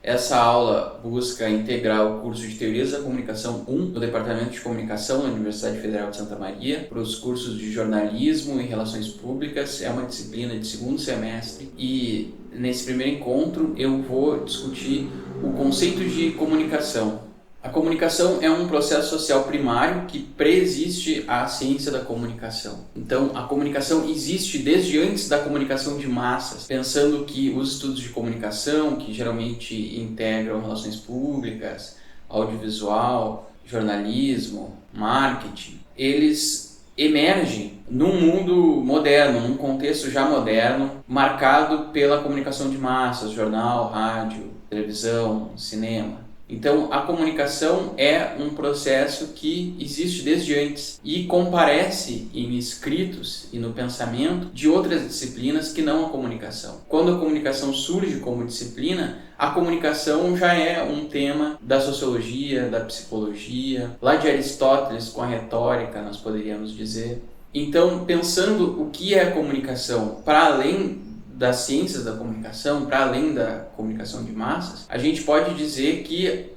Essa aula busca integrar o curso de Teorias da Comunicação 1 do Departamento de Comunicação da Universidade Federal de Santa Maria para os cursos de Jornalismo e Relações Públicas. É uma disciplina de segundo semestre e nesse primeiro encontro eu vou discutir o conceito de comunicação. A comunicação é um processo social primário que preexiste à ciência da comunicação. Então, a comunicação existe desde antes da comunicação de massas, pensando que os estudos de comunicação, que geralmente integram relações públicas, audiovisual, jornalismo, marketing, eles emergem num mundo moderno, num contexto já moderno, marcado pela comunicação de massas, jornal, rádio, televisão, cinema. Então, a comunicação é um processo que existe desde antes e comparece em escritos e no pensamento de outras disciplinas que não a comunicação. Quando a comunicação surge como disciplina, a comunicação já é um tema da sociologia, da psicologia, lá de Aristóteles com a retórica, nós poderíamos dizer. Então, pensando o que é a comunicação para além das ciências da comunicação, para além da comunicação de massas, a gente pode dizer que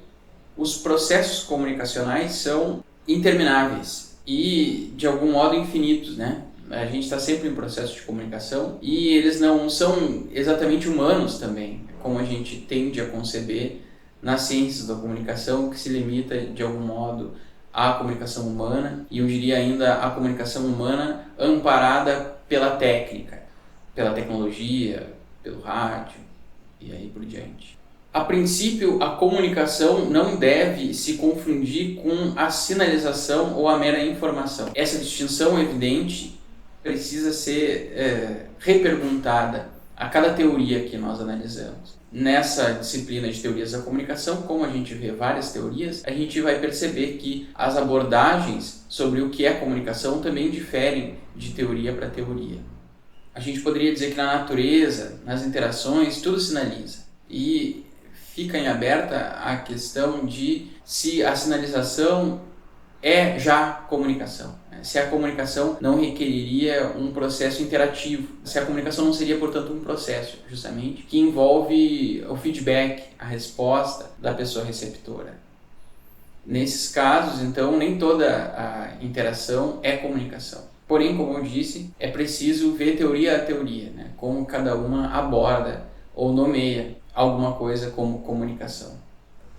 os processos comunicacionais são intermináveis e, de algum modo, infinitos, né? A gente está sempre em processo de comunicação e eles não são exatamente humanos também, como a gente tende a conceber nas ciências da comunicação, que se limita, de algum modo, à comunicação humana e, eu diria ainda, à comunicação humana amparada pela técnica, pela tecnologia, pelo rádio e aí por diante. A princípio, a comunicação não deve se confundir com a sinalização ou a mera informação. Essa distinção evidente precisa ser reperguntada a cada teoria que nós analisamos. Nessa disciplina de teorias da comunicação, como a gente vê várias teorias, a gente vai perceber que as abordagens sobre o que é comunicação também diferem de teoria para teoria. A gente poderia dizer que na natureza, nas interações, tudo sinaliza. E fica em aberta a questão de se a sinalização é já comunicação. Se a comunicação não requeriria um processo interativo. Se a comunicação não seria, portanto, um processo, justamente, que envolve o feedback, a resposta da pessoa receptora. Nesses casos, então, nem toda a interação é comunicação. Porém, como eu disse, é preciso ver teoria a teoria, né? Como cada uma aborda ou nomeia alguma coisa como comunicação.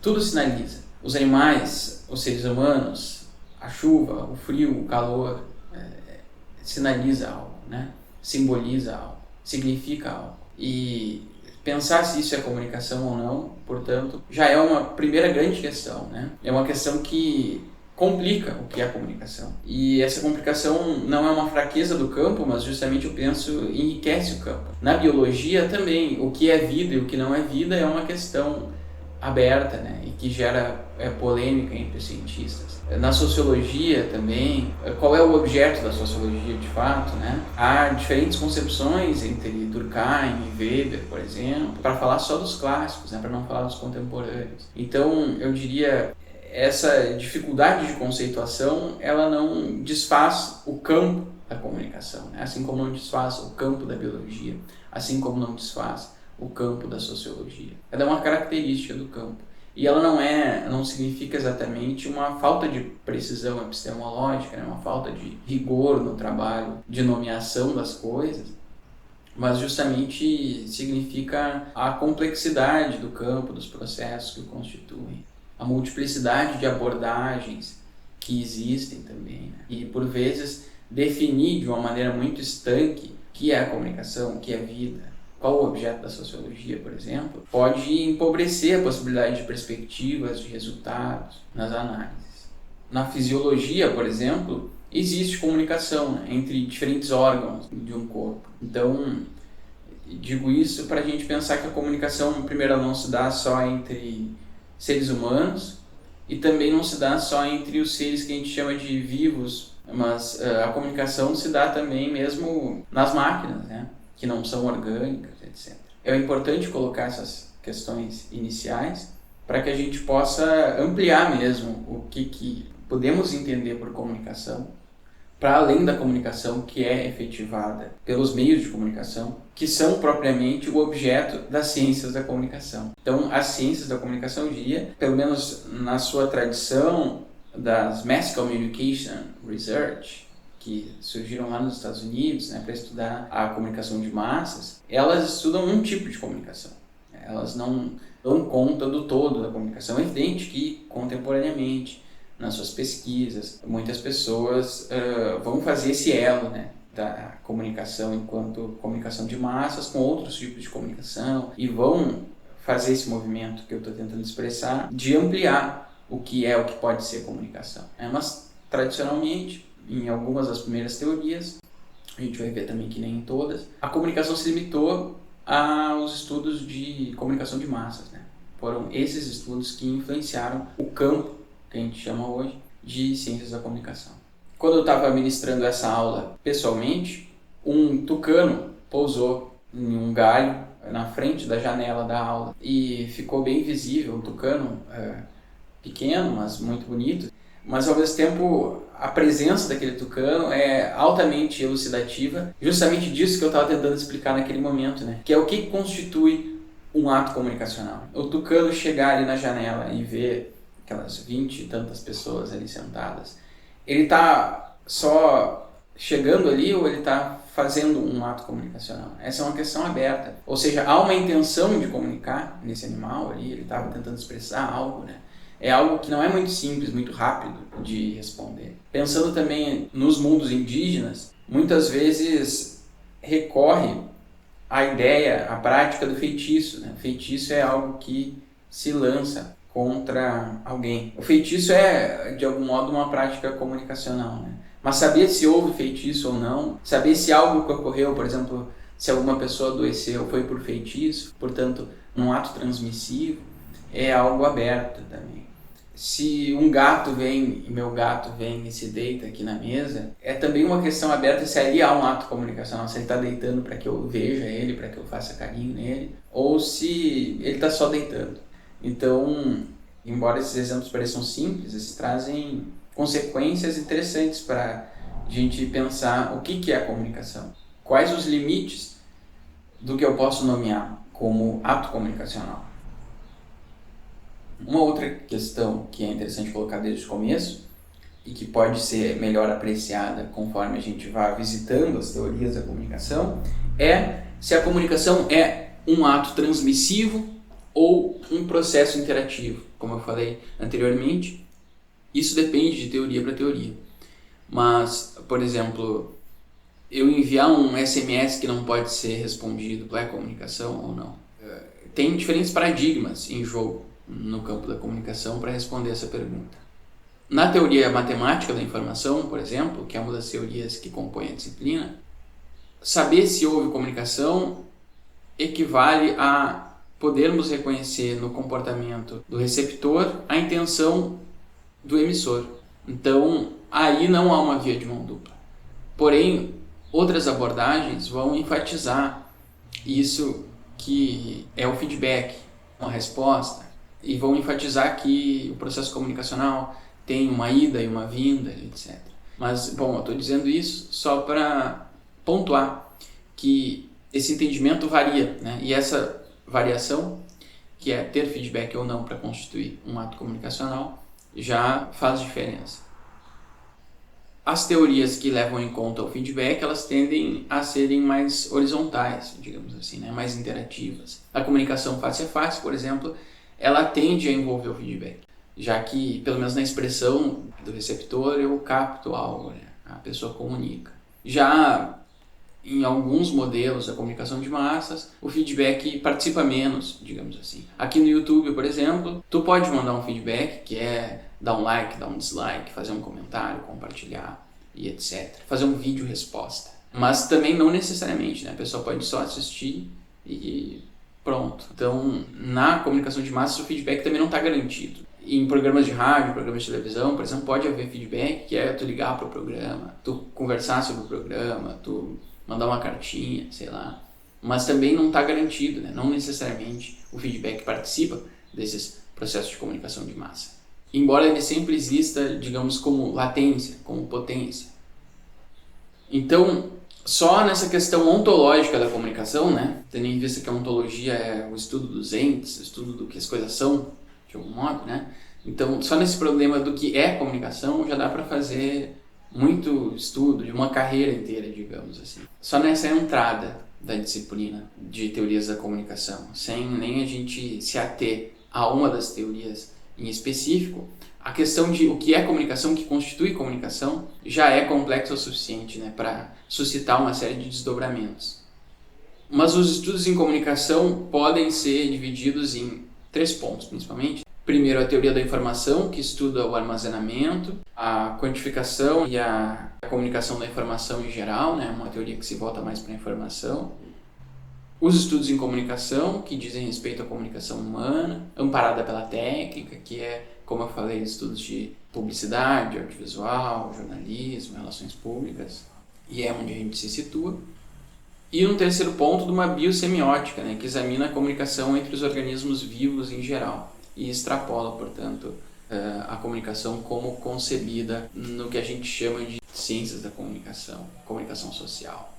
Tudo sinaliza. Os animais, os seres humanos, a chuva, o frio, o calor, sinaliza algo, né? Simboliza algo, significa algo. E pensar se isso é comunicação ou não, portanto, já é uma primeira grande questão, né? É uma questão que complica o que é a comunicação. E essa complicação não é uma fraqueza do campo, mas justamente eu penso enriquece o campo. Na biologia também, o que é vida e o que não é vida é uma questão aberta, né? E que gera polêmica entre os cientistas. Na sociologia também, qual é o objeto da sociologia de fato, né? Há diferentes concepções entre Durkheim e Weber, por exemplo, para falar só dos clássicos, né? Para não falar dos contemporâneos. Então, eu diria, essa dificuldade de conceituação, ela não desfaz o campo da comunicação, né? Assim como não desfaz o campo da biologia, assim como não desfaz o campo da sociologia. Ela é uma característica do campo. E ela não significa exatamente uma falta de precisão epistemológica, né? Uma falta de rigor no trabalho de nomeação das coisas, mas justamente significa a complexidade do campo, dos processos que o constituem, a multiplicidade de abordagens que existem também, né? E, por vezes, definir de uma maneira muito estanque o que é a comunicação, o que é vida, qual o objeto da sociologia, por exemplo, pode empobrecer a possibilidade de perspectivas, de resultados nas análises. Na fisiologia, por exemplo, existe comunicação, né, entre diferentes órgãos de um corpo. Então, digo isso para a gente pensar que a comunicação, primeiro, não se dá só entre seres humanos e também não se dá só entre os seres que a gente chama de vivos, mas a comunicação se dá também mesmo nas máquinas, né? Que não são orgânicas, etc. É importante colocar essas questões iniciais para que a gente possa ampliar mesmo o que podemos entender por comunicação, para além da comunicação que é efetivada pelos meios de comunicação, que são propriamente o objeto das ciências da comunicação. Então, as ciências da comunicação, eu diria, pelo menos na sua tradição das Mass Communication Research, que surgiram lá nos Estados Unidos, né, para estudar a comunicação de massas, elas estudam um tipo de comunicação. Elas não dão conta do todo da comunicação. É evidente que, contemporaneamente, nas suas pesquisas, muitas pessoas vão fazer esse elo, né, da comunicação enquanto comunicação de massas com outros tipos de comunicação e vão fazer esse movimento que eu estou tentando expressar de ampliar o que pode ser comunicação. Mas, tradicionalmente, em algumas das primeiras teorias, a gente vai ver também que nem em todas, a comunicação se limitou aos estudos de comunicação de massas, né? Foram esses estudos que influenciaram o campo que a gente chama hoje de ciências da comunicação. Quando eu estava ministrando essa aula pessoalmente, um tucano pousou em um galho na frente da janela da aula e ficou bem visível, um tucano pequeno, mas muito bonito, mas ao mesmo tempo a presença daquele tucano é altamente elucidativa, justamente disso que eu estava tentando explicar naquele momento, né? Que é o que constitui um ato comunicacional. O tucano chegar ali na janela e ver aquelas 20 e tantas pessoas ali sentadas, ele está só chegando ali ou ele está fazendo um ato comunicacional? Essa é uma questão aberta. Ou seja, há uma intenção de comunicar nesse animal ali, ele estava tentando expressar algo, né? É algo que não é muito simples, muito rápido de responder. Pensando também nos mundos indígenas, muitas vezes recorre à ideia, à prática do feitiço, né? O feitiço é algo que se lança contra alguém. O feitiço é, de algum modo, uma prática comunicacional, né? Mas saber se houve feitiço ou não, saber se algo que ocorreu, por exemplo, se alguma pessoa adoeceu foi por feitiço, portanto, num ato transmissivo, é algo aberto também. Se um gato vem, e meu gato vem e se deita aqui na mesa, é também uma questão aberta se ali há um ato comunicacional, se ele está deitando para que eu veja ele, para que eu faça carinho nele, ou se ele está só deitando. Então, embora esses exemplos pareçam simples, eles trazem consequências interessantes para a gente pensar o que é a comunicação. Quais os limites do que eu posso nomear como ato comunicacional. Uma outra questão que é interessante colocar desde o começo e que pode ser melhor apreciada conforme a gente vá visitando as teorias da comunicação é se a comunicação é um ato transmissivo ou um processo interativo. Como eu falei anteriormente, isso depende de teoria para teoria. Mas, por exemplo, eu enviar um SMS que não pode ser respondido é comunicação ou não? Tem diferentes paradigmas em jogo no campo da comunicação para responder essa pergunta. Na teoria matemática da informação, por exemplo, que é uma das teorias que compõe a disciplina, saber se houve comunicação equivale a podermos reconhecer no comportamento do receptor a intenção do emissor. Então, aí não há uma via de mão dupla. Porém, outras abordagens vão enfatizar isso que é o feedback, uma resposta, e vão enfatizar que o processo comunicacional tem uma ida e uma vinda, etc. Mas, bom, eu estou dizendo isso só para pontuar que esse entendimento varia, né? E essa variação, que é ter feedback ou não para constituir um ato comunicacional, já faz diferença. As teorias que levam em conta o feedback, elas tendem a serem mais horizontais, digamos assim, né? Mais interativas. A comunicação face a face, por exemplo, ela tende a envolver o feedback, já que, pelo menos na expressão do receptor, eu capto algo, né? A pessoa comunica. Já em alguns modelos da comunicação de massas, o feedback participa menos, digamos assim. Aqui no YouTube, por exemplo, tu pode mandar um feedback, que é dar um like, dar um dislike, fazer um comentário, compartilhar e etc. Fazer um vídeo resposta. Mas também não necessariamente, né? A pessoa pode só assistir e pronto. Então, na comunicação de massas, o feedback também não está garantido. Em programas de rádio, programas de televisão, por exemplo, pode haver feedback, que é tu ligar para o programa, tu conversar sobre o programa, tu mandar uma cartinha, sei lá. Mas também não está garantido, né? Não necessariamente o feedback participa desses processos de comunicação de massa. Embora ele sempre exista, digamos, como latência, como potência. Então, só nessa questão ontológica da comunicação, né, tendo em vista que a ontologia é o estudo dos entes, o estudo do que as coisas são, de algum modo, né? Então, só nesse problema do que é comunicação já dá para fazer muito estudo, de uma carreira inteira, digamos assim. Só nessa entrada da disciplina de teorias da comunicação, sem nem a gente se ater a uma das teorias em específico, a questão de o que é comunicação, o que constitui comunicação, já é complexa o suficiente, né, para suscitar uma série de desdobramentos. Mas os estudos em comunicação podem ser divididos em 3 pontos, principalmente. Primeiro, a teoria da informação, que estuda o armazenamento, a quantificação e a comunicação da informação em geral, né? Uma teoria que se volta mais para a informação. Os estudos em comunicação, que dizem respeito à comunicação humana, amparada pela técnica, que é, como eu falei, estudos de publicidade, audiovisual, jornalismo, relações públicas, e é onde a gente se situa. E um terceiro ponto, de uma biosemiótica, né? Que examina a comunicação entre os organismos vivos em geral e extrapola, portanto, a comunicação como concebida no que a gente chama de ciências da comunicação, comunicação social.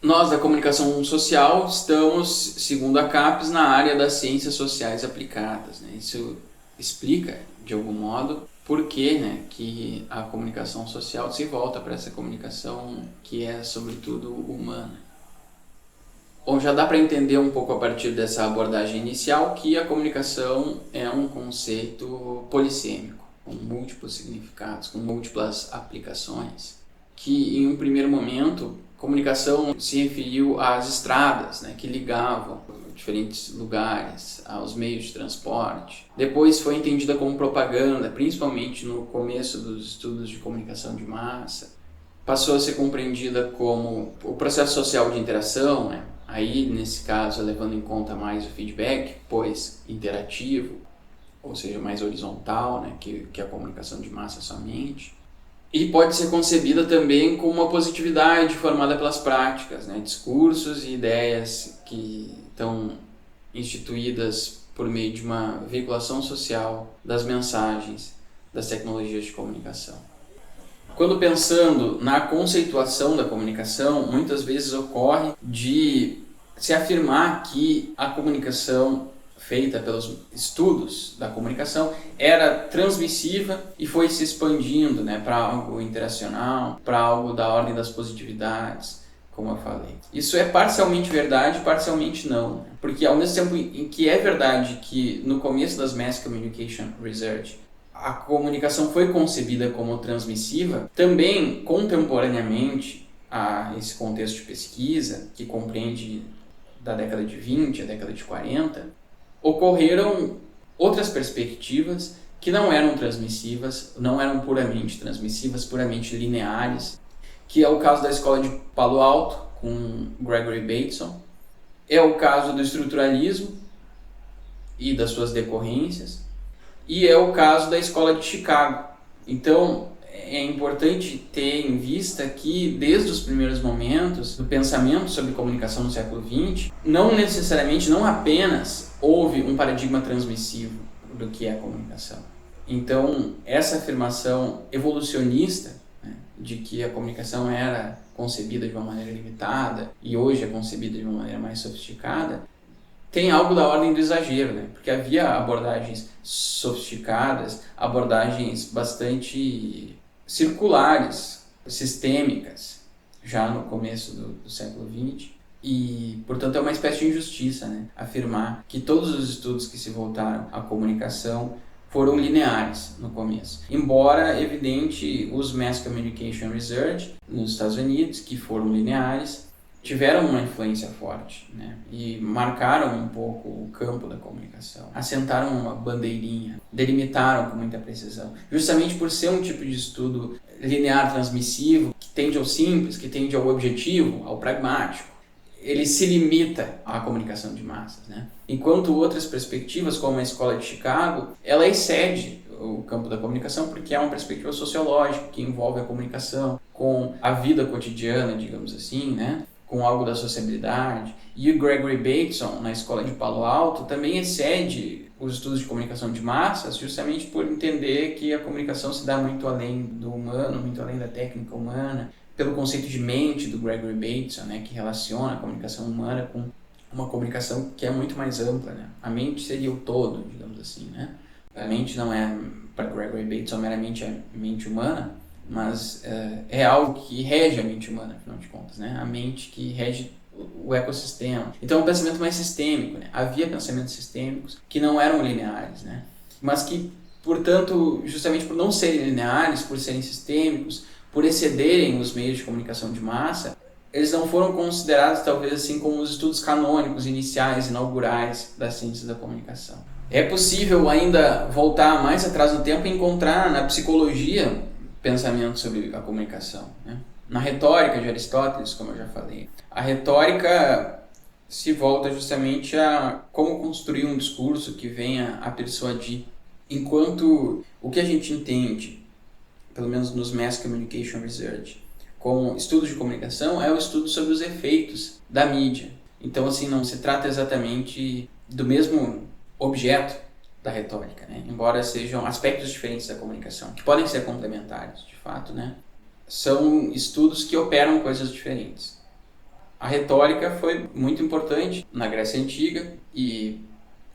Nós, da comunicação social, estamos, segundo a CAPES, na área das ciências sociais aplicadas, né? Isso explica, de algum modo, por que, né, que a comunicação social se volta para essa comunicação que é, sobretudo, humana. Bom, já dá para entender um pouco a partir dessa abordagem inicial que a comunicação é um conceito polissêmico, com múltiplos significados, com múltiplas aplicações, que em um primeiro momento, comunicação se referiu às estradas, né, que ligavam diferentes lugares, aos meios de transporte. Depois foi entendida como propaganda, principalmente no começo dos estudos de comunicação de massa. Passou a ser compreendida como o processo social de interação, né? Aí, nesse caso, levando em conta mais o feedback, pois interativo, ou seja, mais horizontal, né, que a comunicação de massa somente. E pode ser concebida também como uma positividade formada pelas práticas, né, discursos e ideias que estão instituídas por meio de uma veiculação social das mensagens das tecnologias de comunicação. Quando pensando na conceituação da comunicação, muitas vezes ocorre de se afirmar que a comunicação feita pelos estudos da comunicação era transmissiva e foi se expandindo, né, para algo interacional, para algo da ordem das positividades, como eu falei. Isso é parcialmente verdade, parcialmente não, porque ao mesmo tempo em que é verdade que no começo das Mass Communication Research a comunicação foi concebida como transmissiva, também contemporaneamente a esse contexto de pesquisa, que compreende da década de 20 à década de 40, ocorreram outras perspectivas que não eram transmissivas, não eram puramente transmissivas, puramente lineares, que é o caso da escola de Palo Alto, com Gregory Bateson, é o caso do estruturalismo e das suas decorrências, e é o caso da escola de Chicago. Então, é importante ter em vista que, desde os primeiros momentos do pensamento sobre comunicação no século XX, não necessariamente, não apenas, houve um paradigma transmissivo do que é a comunicação. Então, essa afirmação evolucionista, né, de que a comunicação era concebida de uma maneira limitada e hoje é concebida de uma maneira mais sofisticada, tem algo da ordem do exagero, né? Porque havia abordagens sofisticadas, abordagens bastante circulares, sistêmicas, já no começo do século XX. E, portanto, é uma espécie de injustiça, né, afirmar que todos os estudos que se voltaram à comunicação foram lineares no começo. Embora, é evidente, os Mass Communication Research nos Estados Unidos, que foram lineares, tiveram uma influência forte, né, e marcaram um pouco o campo da comunicação, assentaram uma bandeirinha, delimitaram com muita precisão, justamente por ser um tipo de estudo linear transmissivo, que tende ao simples, que tende ao objetivo, ao pragmático. Ele se limita à comunicação de massas, né? Enquanto outras perspectivas, como a Escola de Chicago, ela excede o campo da comunicação porque é uma perspectiva sociológica que envolve a comunicação com a vida cotidiana, digamos assim, né? Com algo da sociabilidade. E o Gregory Bateson, na Escola de Palo Alto, também excede os estudos de comunicação de massas, justamente por entender que a comunicação se dá muito além do humano, muito além da técnica humana, pelo conceito de mente do Gregory Bateson, né, que relaciona a comunicação humana com uma comunicação que é muito mais ampla, né? A mente seria o todo, digamos assim, né? A mente não é, para Gregory Bateson, meramente a mente humana, mas é algo que rege a mente humana, afinal de contas, né? A mente que rege o ecossistema. Então é um pensamento mais sistêmico, né? Havia pensamentos sistêmicos que não eram lineares, né? Mas que, portanto, justamente por não serem lineares, por serem sistêmicos, por excederem os meios de comunicação de massa, eles não foram considerados, talvez assim, como os estudos canônicos iniciais, inaugurais das ciências da comunicação. É possível ainda voltar mais atrás no tempo e encontrar na psicologia pensamento sobre a comunicação, né? Na retórica de Aristóteles, como eu já falei. A retórica se volta justamente a como construir um discurso que venha a persuadir, enquanto o que a gente entende, pelo menos nos Mass Communication Research, como estudo de comunicação, é o estudo sobre os efeitos da mídia. Então, assim, não se trata exatamente do mesmo objeto da retórica, né? Embora sejam aspectos diferentes da comunicação, que podem ser complementares, de fato, né? São estudos que operam coisas diferentes. A retórica foi muito importante na Grécia Antiga e,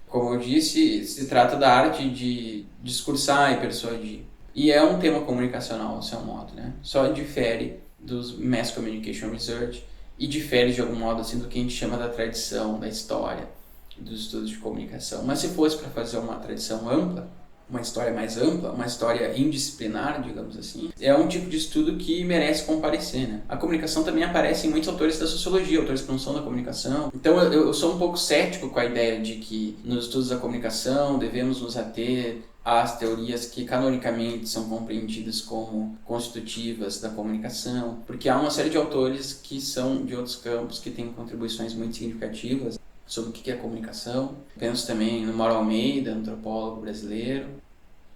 como eu disse, se trata da arte de discursar e persuadir. E é um tema comunicacional, ao seu modo, né? Só difere dos Mass Communication Research e difere de algum modo assim do que a gente chama da tradição, da história, dos estudos de comunicação. Mas se fosse para fazer uma tradição ampla, uma história mais ampla, uma história indisciplinar, digamos assim, é um tipo de estudo que merece comparecer, né? A comunicação também aparece em muitos autores da sociologia, autores que não são da comunicação. Então eu sou um pouco cético com a ideia de que nos estudos da comunicação devemos nos ater às teorias que canonicamente são compreendidas como constitutivas da comunicação, porque há uma série de autores que são de outros campos, que têm contribuições muito significativas sobre o que é comunicação. Penso também no Mauro Almeida, antropólogo brasileiro,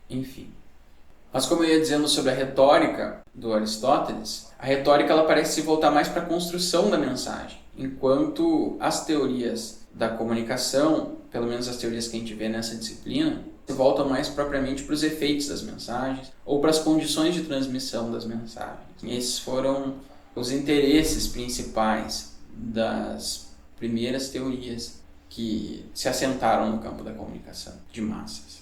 enfim. Mas como eu ia dizendo sobre a retórica do Aristóteles, a retórica ela parece se voltar mais para a construção da mensagem, enquanto as teorias da comunicação, pelo menos as teorias que a gente vê nessa disciplina, se voltam mais propriamente para os efeitos das mensagens ou para as condições de transmissão das mensagens. E esses foram os interesses principais das primeiras teorias que se assentaram no campo da comunicação de massas.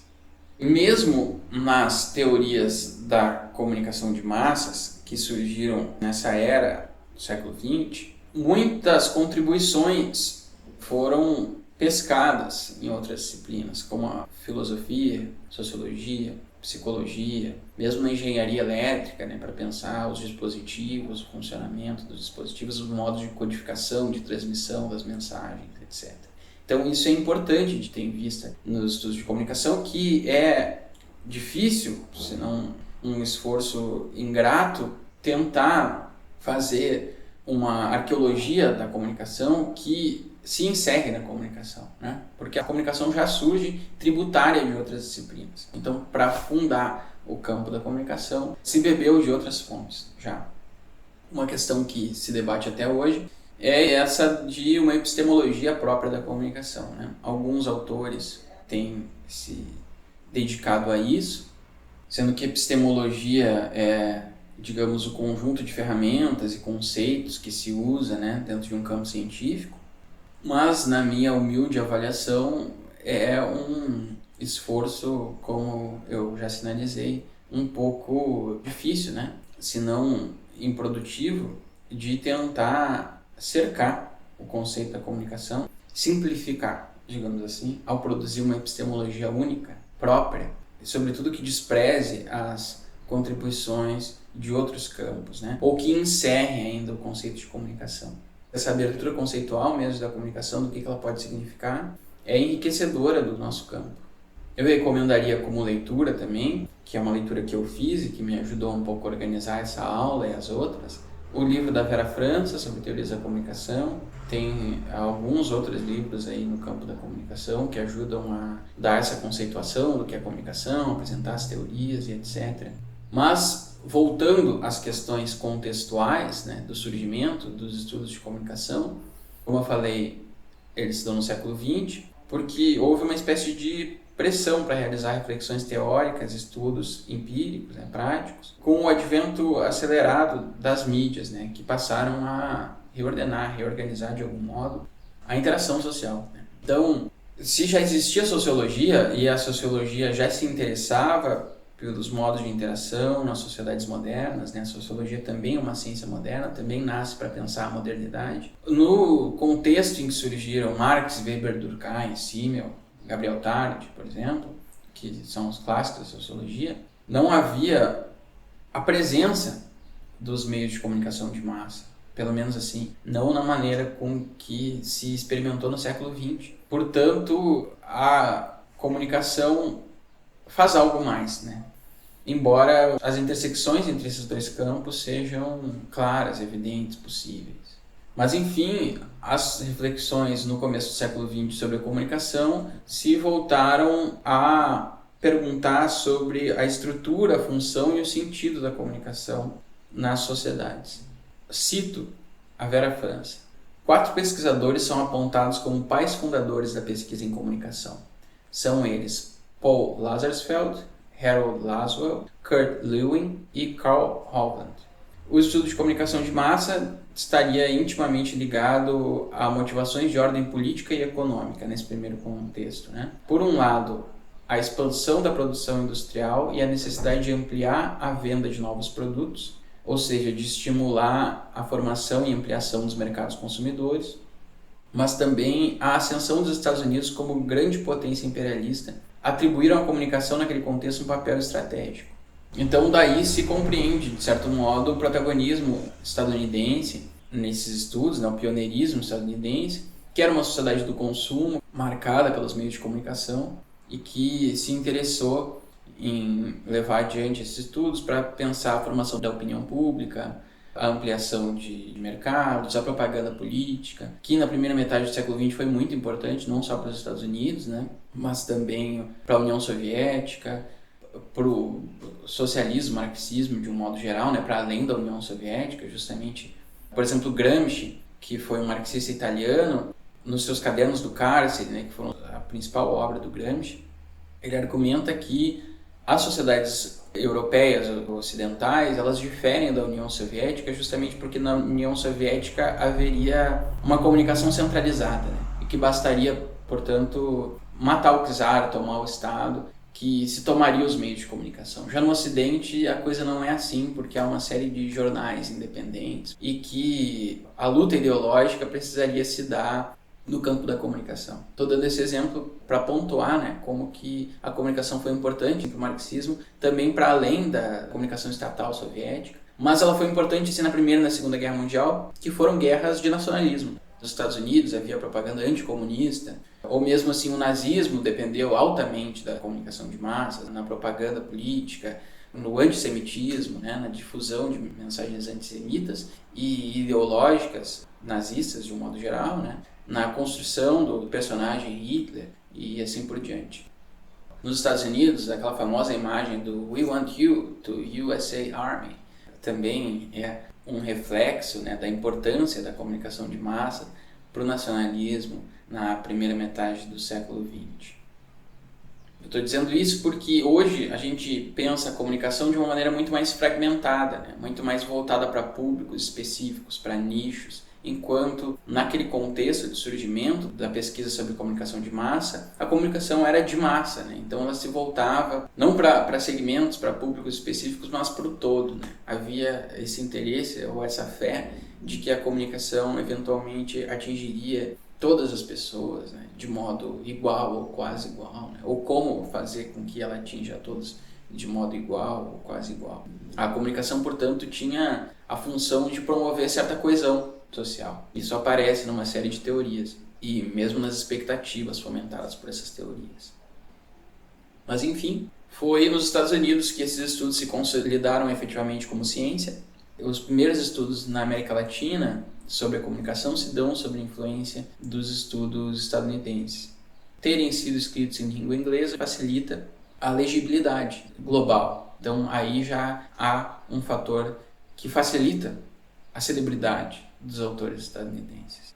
Mesmo nas teorias da comunicação de massas, que surgiram nessa era do século XX, muitas contribuições foram pescadas em outras disciplinas, como a filosofia, sociologia, psicologia, mesmo na engenharia elétrica, né, para pensar os dispositivos, o funcionamento dos dispositivos, os modos de codificação, de transmissão das mensagens, etc. Então isso é importante de ter em vista nos estudos de comunicação, que é difícil, se não um esforço ingrato, tentar fazer uma arqueologia da comunicação que se encerre na comunicação, né? Porque a comunicação já surge tributária de outras disciplinas. Então, para fundar o campo da comunicação, se bebeu de outras fontes já. Uma questão que se debate até hoje é essa de uma epistemologia própria da comunicação, né? Alguns autores têm se dedicado a isso, sendo que epistemologia é, digamos, o conjunto de ferramentas e conceitos que se usa, né, dentro de um campo científico. Mas, na minha humilde avaliação, é um esforço, como eu já sinalizei, um pouco difícil, né? Se não improdutivo, de tentar cercar o conceito da comunicação, simplificar, digamos assim, ao produzir uma epistemologia única, própria, e sobretudo que despreze as contribuições de outros campos, né? Ou que encerre ainda o conceito de comunicação. Essa abertura conceitual mesmo da comunicação, do que ela pode significar, é enriquecedora do nosso campo. Eu recomendaria como leitura também, que é uma leitura que eu fiz e que me ajudou um pouco a organizar essa aula e as outras, o livro da Vera França sobre teorias da comunicação. Tem alguns outros livros aí no campo da comunicação que ajudam a dar essa conceituação do que é comunicação, apresentar as teorias e etc. Mas, voltando às questões contextuais, né, do surgimento dos estudos de comunicação, como eu falei, eles estão no século XX, porque houve uma espécie de pressão para realizar reflexões teóricas, estudos empíricos, práticos, com o advento acelerado das mídias, que passaram a reorganizar de algum modo a interação social. Então, se já existia sociologia e a sociologia já se interessava pelos modos de interação nas sociedades modernas, a sociologia também é uma ciência moderna, também nasce para pensar a modernidade. No contexto em que surgiram Marx, Weber, Durkheim, Simmel, Gabriel Tarde, por exemplo, que são os clássicos da sociologia, não havia a presença dos meios de comunicação de massa, pelo menos assim, não na maneira com que se experimentou no século XX. Portanto, a comunicação faz algo mais, embora as intersecções entre esses dois campos sejam claras, evidentes, possíveis. Mas, enfim, as reflexões no começo do século XX sobre a comunicação se voltaram a perguntar sobre a estrutura, a função e o sentido da comunicação nas sociedades. Cito a Vera França. 4 pesquisadores são apontados como pais fundadores da pesquisa em comunicação. São eles Paul Lazarsfeld, Harold Laswell, Kurt Lewin e Carl Hovland. O estudo de comunicação de massa estaria intimamente ligado a motivações de ordem política e econômica nesse primeiro contexto. Por um lado, a expansão da produção industrial e a necessidade de ampliar a venda de novos produtos, ou seja, de estimular a formação e ampliação dos mercados consumidores, mas também a ascensão dos Estados Unidos como grande potência imperialista atribuíram à comunicação naquele contexto um papel estratégico. Então daí se compreende, de certo modo, o protagonismo estadunidense nesses estudos, o pioneirismo estadunidense, que era uma sociedade do consumo marcada pelos meios de comunicação e que se interessou em levar adiante esses estudos para pensar a formação da opinião pública, a ampliação de mercados, a propaganda política, que na primeira metade do século XX foi muito importante, não só para os Estados Unidos, mas também para a União Soviética, para o socialismo, marxismo de um modo geral, para além da União Soviética, justamente. Por exemplo, Gramsci, que foi um marxista italiano, nos seus Cadernos do Cárcere, que foram a principal obra do Gramsci, ele argumenta que as sociedades europeias ocidentais, elas diferem da União Soviética justamente porque na União Soviética haveria uma comunicação centralizada, e que bastaria, portanto, matar o czar, tomar o Estado, que se tomaria os meios de comunicação. Já no Ocidente a coisa não é assim, porque há uma série de jornais independentes e que a luta ideológica precisaria se dar no campo da comunicação. Estou dando esse exemplo para pontuar como que a comunicação foi importante para o marxismo, também para além da comunicação estatal soviética, mas ela foi importante sim na Primeira e na Segunda Guerra Mundial, que foram guerras de nacionalismo. Nos Estados Unidos havia propaganda anticomunista, ou mesmo assim o nazismo dependeu altamente da comunicação de massas, na propaganda política, no antissemitismo, na difusão de mensagens antissemitas e ideológicas nazistas de um modo geral, na construção do personagem Hitler e assim por diante. Nos Estados Unidos, aquela famosa imagem do "We want you to USA Army" também é um reflexo da importância da comunicação de massa para o nacionalismo na primeira metade do século XX. Eu estou dizendo isso porque hoje a gente pensa a comunicação de uma maneira muito mais fragmentada, muito mais voltada para públicos específicos, para nichos, enquanto naquele contexto de surgimento da pesquisa sobre comunicação de massa, a comunicação era de massa, então ela se voltava não para segmentos, para públicos específicos, mas para o todo. Havia esse interesse ou essa fé de que a comunicação eventualmente atingiria todas as pessoas, de modo igual ou quase igual, ou como fazer com que ela atinja a todos de modo igual ou quase igual. A comunicação, portanto, tinha a função de promover certa coesão social. Isso aparece numa série de teorias e mesmo nas expectativas fomentadas por essas teorias. Mas enfim, foi nos Estados Unidos que esses estudos se consolidaram efetivamente como ciência. Os primeiros estudos na América Latina sobre a comunicação se dão sob a influência dos estudos estadunidenses. Terem sido escritos em língua inglesa facilita a legibilidade global. Então aí já há um fator que facilita a celebridade dos autores estadunidenses.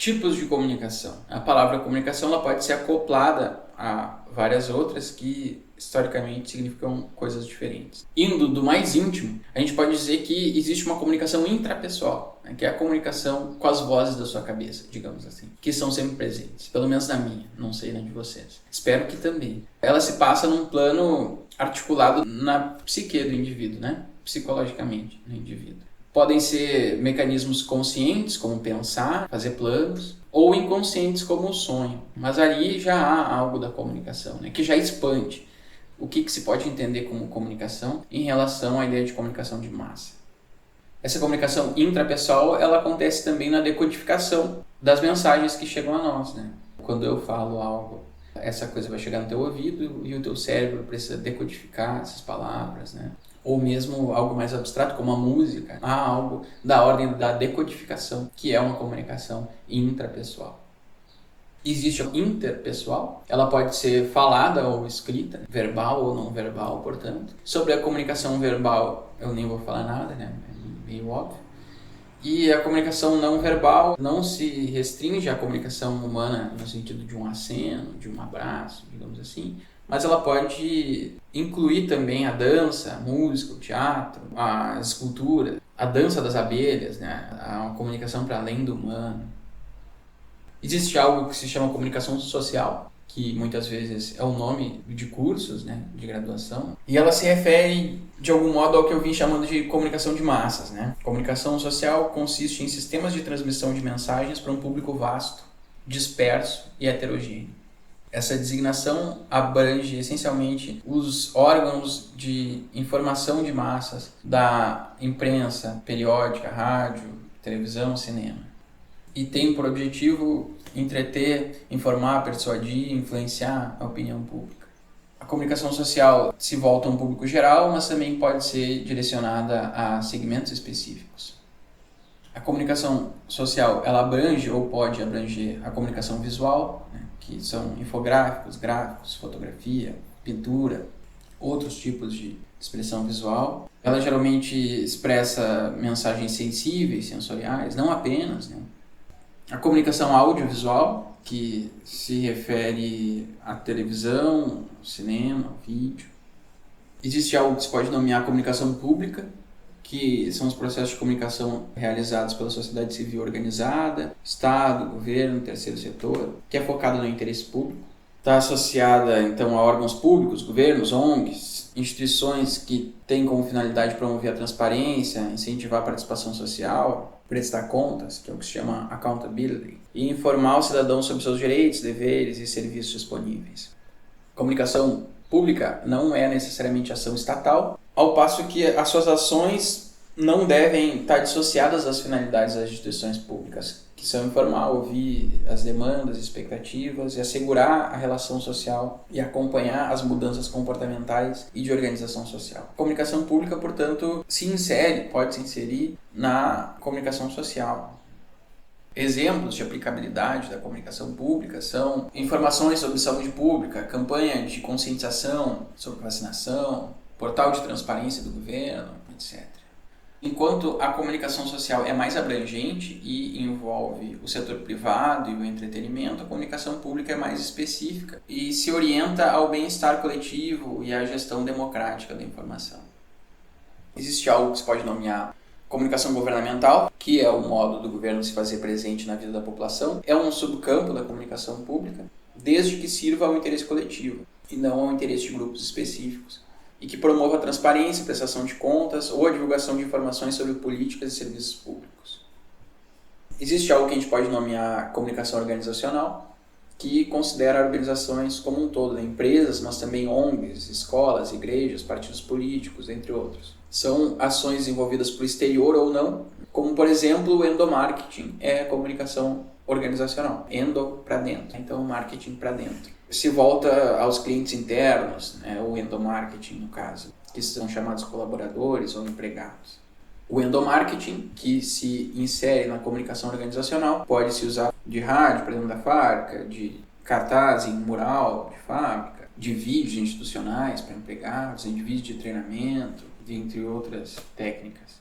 Tipos de comunicação. A palavra comunicação ela pode ser acoplada a várias outras que historicamente significam coisas diferentes. Indo do mais íntimo, a gente pode dizer que existe uma comunicação intrapessoal, né, que é a comunicação com as vozes da sua cabeça, digamos assim, que são sempre presentes, pelo menos na minha, não sei na de vocês. Espero que também. Ela se passa num plano articulado na psique do indivíduo, né? Psicologicamente no indivíduo. Podem ser mecanismos conscientes, como pensar, fazer planos, ou inconscientes, como o sonho. Mas ali já há algo da comunicação, né, que já expande o que se pode entender como comunicação em relação à ideia de comunicação de massa. Essa comunicação intrapessoal ela acontece também na decodificação das mensagens que chegam a nós, né? Quando eu falo algo, essa coisa vai chegar no teu ouvido e o teu cérebro precisa decodificar essas palavras, né? Ou mesmo algo mais abstrato, como a música. Há algo da ordem da decodificação, que é uma comunicação intrapessoal. Existe a interpessoal, ela pode ser falada ou escrita, verbal ou não verbal, portanto. Sobre a comunicação verbal, eu nem vou falar nada, né? É meio óbvio. E a comunicação não verbal não se restringe à comunicação humana no sentido de um aceno, de um abraço, digamos assim, mas ela pode incluir também a dança, a música, o teatro, a escultura, a dança das abelhas, né? A comunicação para além do humano. Existe algo que se chama comunicação social, que muitas vezes é o nome de cursos, né, de graduação, e ela se refere de algum modo ao que eu vim chamando de comunicação de massas, né? Comunicação social consiste em sistemas de transmissão de mensagens para um público vasto, disperso e heterogêneo. Essa designação abrange essencialmente os órgãos de informação de massas da imprensa, periódica, rádio, televisão, cinema. E tem por objetivo entreter, informar, persuadir, influenciar a opinião pública. A comunicação social se volta a um público geral, mas também pode ser direcionada a segmentos específicos. A comunicação social ela abrange ou pode abranger a comunicação visual, né, que são infográficos, gráficos, fotografia, pintura, outros tipos de expressão visual. Ela geralmente expressa mensagens sensíveis, sensoriais, não apenas, né? A comunicação audiovisual, que se refere à televisão, ao cinema, ao vídeo. Existe algo que se pode nomear comunicação pública, que são os processos de comunicação realizados pela sociedade civil organizada, Estado, governo, terceiro setor, que é focado no interesse público. Está associada, então, a órgãos públicos, governos, ONGs, instituições que têm como finalidade promover a transparência, incentivar a participação social, prestar contas, que é o que se chama accountability, e informar o cidadão sobre seus direitos, deveres e serviços disponíveis. Comunicação pública não é necessariamente ação estatal, ao passo que as suas ações não devem estar dissociadas das finalidades das instituições públicas, que são informar, ouvir as demandas, expectativas e assegurar a relação social e acompanhar as mudanças comportamentais e de organização social. A comunicação pública, portanto, pode se inserir na comunicação social. Exemplos de aplicabilidade da comunicação pública são informações sobre saúde pública, campanha de conscientização sobre vacinação, portal de transparência do governo, etc. Enquanto a comunicação social é mais abrangente e envolve o setor privado e o entretenimento, a comunicação pública é mais específica e se orienta ao bem-estar coletivo e à gestão democrática da informação. Existe algo que se pode nomear comunicação governamental, que é o modo do governo se fazer presente na vida da população. É um subcampo da comunicação pública, desde que sirva ao interesse coletivo e não ao interesse de grupos específicos, e que promova a transparência, prestação de contas ou a divulgação de informações sobre políticas e serviços públicos. Existe algo que a gente pode nomear comunicação organizacional, que considera organizações como um todo, né? Empresas, mas também ONGs, escolas, igrejas, partidos políticos, entre outros. São ações desenvolvidas por exterior ou não, como por exemplo o endomarketing, é comunicação organizacional, endo para dentro, então marketing para dentro. Se volta aos clientes internos, né, o endomarketing no caso, que são chamados colaboradores ou empregados. O endomarketing, que se insere na comunicação organizacional, pode se usar de rádio para dentro da fábrica, de cartaz em mural de fábrica, de vídeos institucionais para empregados, de vídeos de treinamento, entre outras técnicas.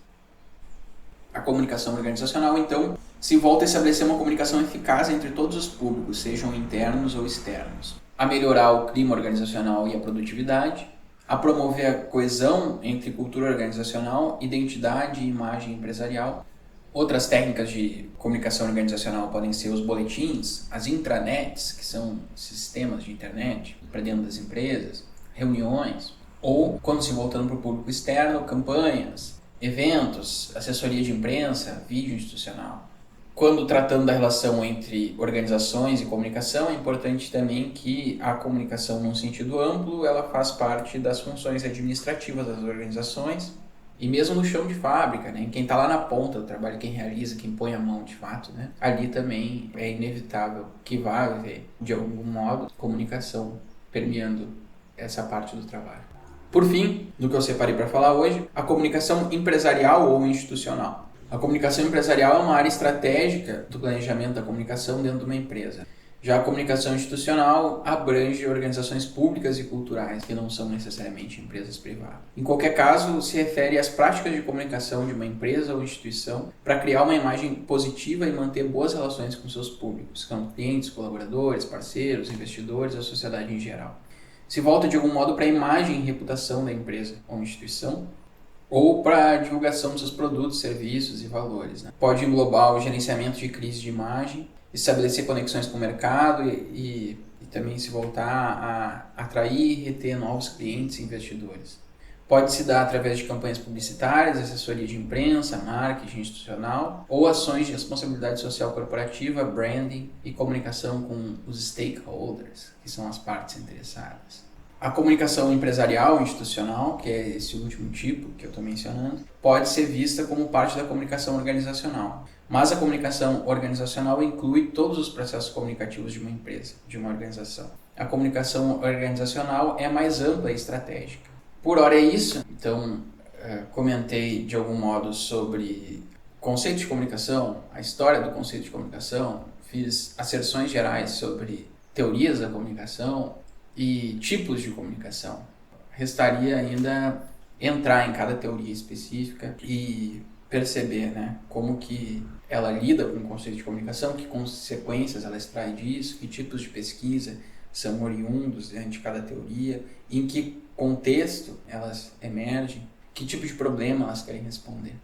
A comunicação organizacional, então, se volta a estabelecer uma comunicação eficaz entre todos os públicos, sejam internos ou externos, a melhorar o clima organizacional e a produtividade, a promover a coesão entre cultura organizacional, identidade e imagem empresarial. Outras técnicas de comunicação organizacional podem ser os boletins, as intranets, que são sistemas de internet para dentro das empresas, reuniões, ou, quando se voltando para o público externo, campanhas, eventos, assessoria de imprensa, vídeo institucional. Quando tratando da relação entre organizações e comunicação, é importante também que a comunicação, num sentido amplo, ela faz parte das funções administrativas das organizações e mesmo no chão de fábrica, né? Quem está lá na ponta do trabalho, quem realiza, quem põe a mão de fato, né? Ali também é inevitável que vá haver, de algum modo, comunicação permeando essa parte do trabalho. Por fim, do que eu separei para falar hoje, a comunicação empresarial ou institucional. A comunicação empresarial é uma área estratégica do planejamento da comunicação dentro de uma empresa. Já a comunicação institucional abrange organizações públicas e culturais, que não são necessariamente empresas privadas. Em qualquer caso, se refere às práticas de comunicação de uma empresa ou instituição para criar uma imagem positiva e manter boas relações com seus públicos, com clientes, colaboradores, parceiros, investidores e a sociedade em geral. Se volta de algum modo para a imagem e reputação da empresa ou instituição, ou para a divulgação dos seus produtos, serviços e valores, né? Pode englobar o gerenciamento de crise de imagem, estabelecer conexões com o mercado e também se voltar a atrair e reter novos clientes e investidores. Pode se dar através de campanhas publicitárias, assessoria de imprensa, marketing institucional ou ações de responsabilidade social corporativa, branding e comunicação com os stakeholders, que são as partes interessadas. A comunicação empresarial institucional, que é esse último tipo que eu estou mencionando, pode ser vista como parte da comunicação organizacional. Mas a comunicação organizacional inclui todos os processos comunicativos de uma empresa, de uma organização. A comunicação organizacional é mais ampla e estratégica. Por hora é isso. Então, comentei de algum modo sobre conceito de comunicação, a história do conceito de comunicação, fiz asserções gerais sobre teorias da comunicação e tipos de comunicação. Restaria ainda entrar em cada teoria específica e perceber, né, como que ela lida com o conceito de comunicação, que consequências ela extrai disso, que tipos de pesquisa são oriundos de cada teoria, em que contexto elas emergem, que tipo de problema elas querem responder.